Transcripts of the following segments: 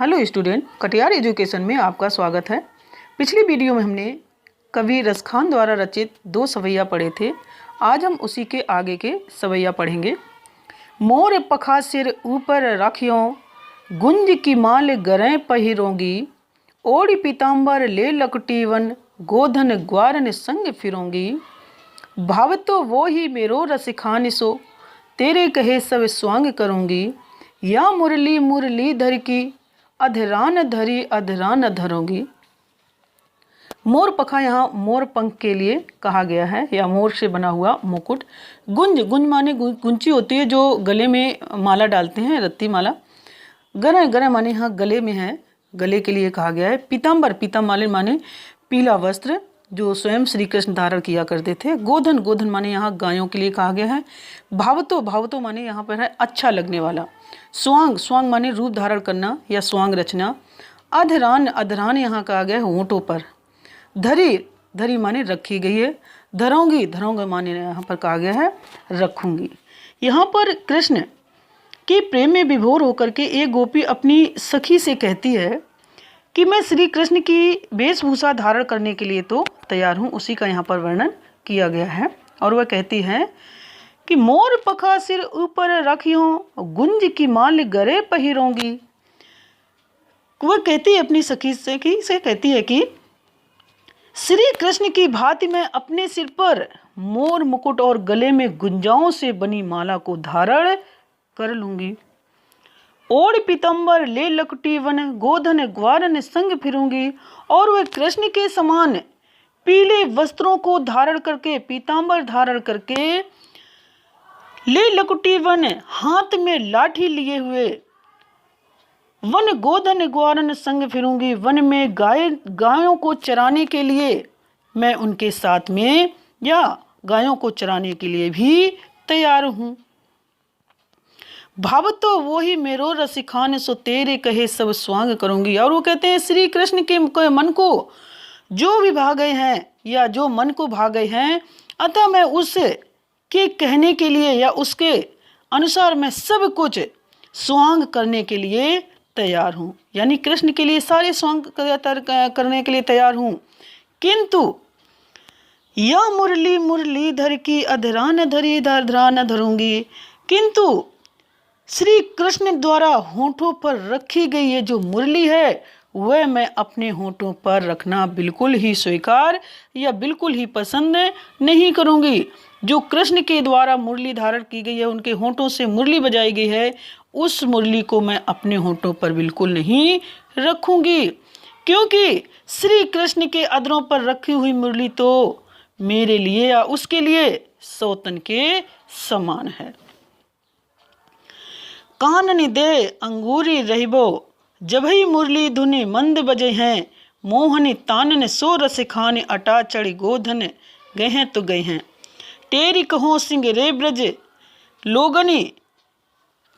Hello student, Katiyar education में आपका स्वागत है। पिछली वीडियो में हमने कवि रसखान द्वारा रचित 2 सवैया पढ़े थे। आज हम उसी के आगे के सवैया पढ़ेंगे। मोर पखा सिर ऊपर रखियों, गुंज की माल गरें पहिरोंगी, ओढ़ी पीताम्बर ले लकटी वन, गोधन ग्वारन संग फिरोंगी। भाव तो वो ही मेरो रसिखान सो, तेरे कहे सब स्वांग करूँगी। या मुरली मुरली धर की, अधरान धरी अधरान धरूंगी। मोर पखा यहाँ मोर पंख के लिए कहा गया है, या मोर से बना हुआ मुकुट। गुंज, गुंज माने गुंची होती है जो गले में माला डालते हैं, रत्ती माला। गरे, गरे माने यहाँ गले में है, गले के लिए कहा गया है। पीताम्बर, पीताम्बर माने पीला वस्त्र जो स्वयं श्री कृष्ण धारण किया करते थे। गोधन, गोधन माने यहाँ गायों के लिए कहा गया है। भावतो, भावतो माने यहाँ पर है अच्छा लगने वाला। स्वांग, स्वांग माने रूप धारण करना या स्वांग रचना। अधरान, अधरान यहाँ कहा गया है होंठों पर। धरी, धरी माने रखी गई है। धरोंगी, धरोंगे माने यहाँ पर कहा गया है रखूंगी। यहाँ पर कृष्ण के प्रेम में विभोर होकर के एक गोपी अपनी सखी से कहती है कि मैं श्री कृष्ण की वेशभूषा धारण करने के लिए तो तैयार हूँ। उसी का यहाँ पर वर्णन किया गया है। और वह कहती है कि मोर पखा सिर ऊपर रखियों, गुंज की माल गरे पहिरोंगी। वह कहती है अपनी सखी से कहती है कि श्री कृष्ण की भांति मैं अपने सिर पर मोर मुकुट और गले में गुंजाओं से बनी माला को धारण कर लूंगी। ओढ़ पीतम्बर ले लकटी वन, गोधन ग्वारन संग फिरूंगी। और वह कृष्ण के समान पीले वस्त्रों को धारण करके, पीताम्बर धारण करके, ले लकुटी वन हाथ में लाठी लिए हुए, वन गोधन ग्वारन संग फिरूंगी। वन में गायों को चराने के लिए मैं उनके साथ में, या गायों को चराने के लिए भी तैयार हूँ। भाव तो वो ही मेरो रसिखान सो, तेरे कहे सब स्वांग करूंगी। और वो कहते हैं श्री कृष्ण के मन को जो भी भा गए हैं, या जो मन को भा गए हैं, अतः मैं उस के कहने के लिए या उसके अनुसार मैं सब कुछ स्वांग करने के लिए तैयार हूँ। यानी कृष्ण के लिए सारे स्वांग करने के लिए तैयार हूँ। किंतु या मुरली मुरली धर की, अधरान धरी अधरान धरूंगी। किंतु श्री कृष्ण द्वारा होंठों पर रखी गई ये जो मुरली है, वह मैं अपने होंठों पर रखना बिल्कुल ही स्वीकार या बिल्कुल ही पसंद नहीं करूंगी। जो कृष्ण के द्वारा मुरली धारण की गई है, उनके होंठों से मुरली बजाई गई है, उस मुरली को मैं अपने होंठों पर बिल्कुल नहीं रखूंगी। क्योंकि श्री कृष्ण के अधरों पर रखी हुई मुरली तो मेरे लिए या उसके लिए सौतन के समान है। कानन दे अंगूरी रहिबो, जबही मुरली धुनि मंद बजे हैं, मोहनी तानन सो रसिखान, अटा चढ़ी गोधन गए हैं तो गए हैं। तेरी कहो सिंह रे ब्रज लोगनी,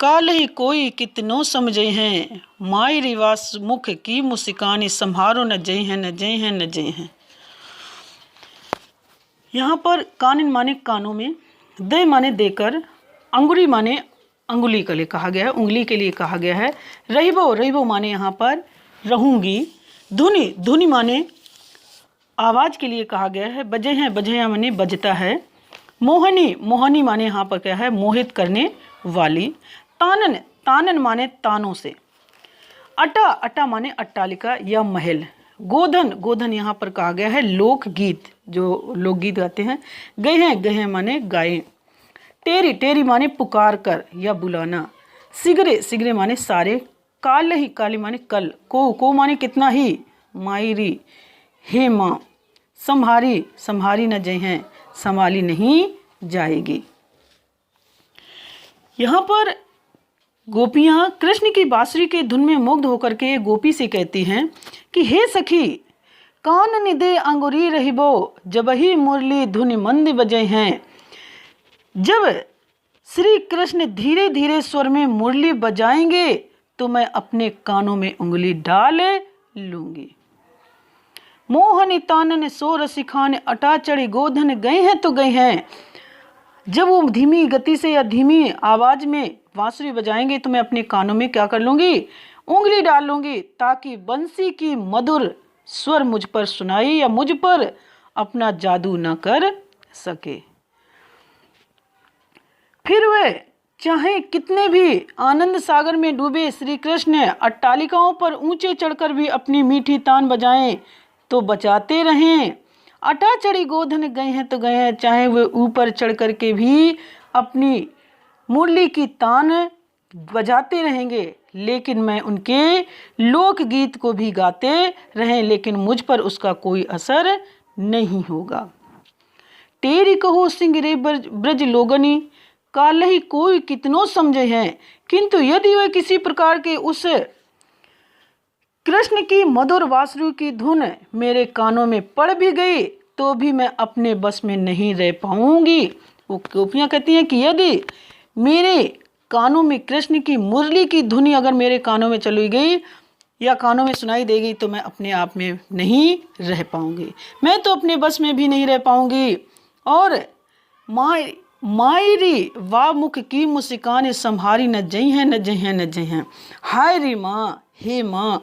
काल ही कोई कितनो समझे हैं, माई रिवास मुख की मुस्कानी, संहारो न जय हैं न जय हैं न जय हैं। यहाँ पर कानन माने कानों में, दे माने देकर, अंगुरी माने अंगुली के लिए कहा गया है, उंगली के लिए कहा गया है। रहिबो, रहिबो माने यहाँ पर रहूंगी। धुनि, धुनि माने आवाज के लिए कहा गया है। बजे हैं, बजे हैं माने बजता है। मोहनी, मोहनी माने यहाँ पर क्या है, मोहित करने वाली। तानन, तानन माने तानों से। अटा, अटा माने अट्टालिका या महल। गोधन, गोधन यहाँ पर कहा गया है लोकगीत, जो लोकगीत गाते हैं। गए हैं, गए हैं माने गायें। टेरी, टेरी माने पुकार कर या बुलाना। सिगरे, सिगरे माने सारे। काल ही, काली माने कल। को माने कितना ही। मायरी, हे माँ। संहारी, संहारी न जय हैं, संभाली नहीं जाएगी। यहाँ पर गोपियाँ कृष्ण की बांसुरी के धुन में मुग्ध होकर के गोपी से कहती हैं कि हे सखी, कान निदे अंगुरी रहिबो, जबही मुरली धुनि मंद बजे हैं। जब श्री कृष्ण धीरे धीरे स्वर में मुरली बजाएंगे तो मैं अपने कानों में उंगली डाल लूंगी। मोहनी तानन सो रसिखान, अटा चढ़ी गोधन गए हैं तो गए हैं। जब वो धीमी गति से या धीमी आवाज में बांसुरी बजाएंगे तो मैं अपने कानों में क्या कर लूंगी, उंगली डालूंगी ताकि बंसी की मधुर स्वर मुझ पर सुनाई या मुझ पर अपना जादू न कर सके। फिर वे चाहे कितने भी आनंद सागर में डूबे श्री कृष्ण अट्टालिकाओं पर ऊंचे चढ़कर भी अपनी मीठी तान बजाएं तो बजाते रहें। अटा चढ़ी गोधन गए हैं तो गए हैं, चाहे वे ऊपर चढ़ कर के भी अपनी मुरली की तान बजाते रहेंगे, लेकिन मैं उनके लोकगीत को भी गाते रहें, लेकिन मुझ पर उसका कोई असर नहीं होगा। तेरी कहो सिंह रे ब्रज लोगनी, कालही कोई कितनो समझे हैं, किंतु यदि वे किसी प्रकार के उस कृष्ण की मधुर बांसुरी की धुन मेरे कानों में पड़ भी गई तो भी मैं अपने बस में नहीं रह पाऊंगी। वो गोपियाँ कहती हैं कि यदि मेरे कानों में कृष्ण की मुरली की धुनी अगर मेरे कानों में चली गई या कानों में सुनाई देगी तो मैं अपने आप में नहीं रह पाऊंगी, मैं तो अपने बस में भी नहीं रह पाऊंगी। और मायरी वाह मुख की मुस्कान संहारी न जई हैं न जई हैं न जई हैं। हाय रे माँ, हे माँ,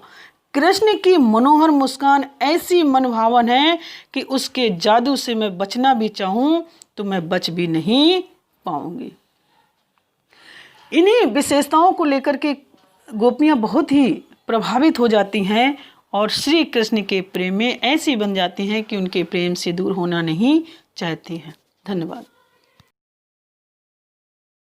कृष्ण की मनोहर मुस्कान ऐसी मनभावन है कि उसके जादू से मैं बचना भी चाहूँ तो मैं बच भी नहीं पाऊंगी। इन्हीं विशेषताओं को लेकर के गोपियाँ बहुत ही प्रभावित हो जाती हैं और श्री कृष्ण के प्रेम में ऐसी बन जाती हैं कि उनके प्रेम से दूर होना नहीं चाहती हैं। धन्यवाद।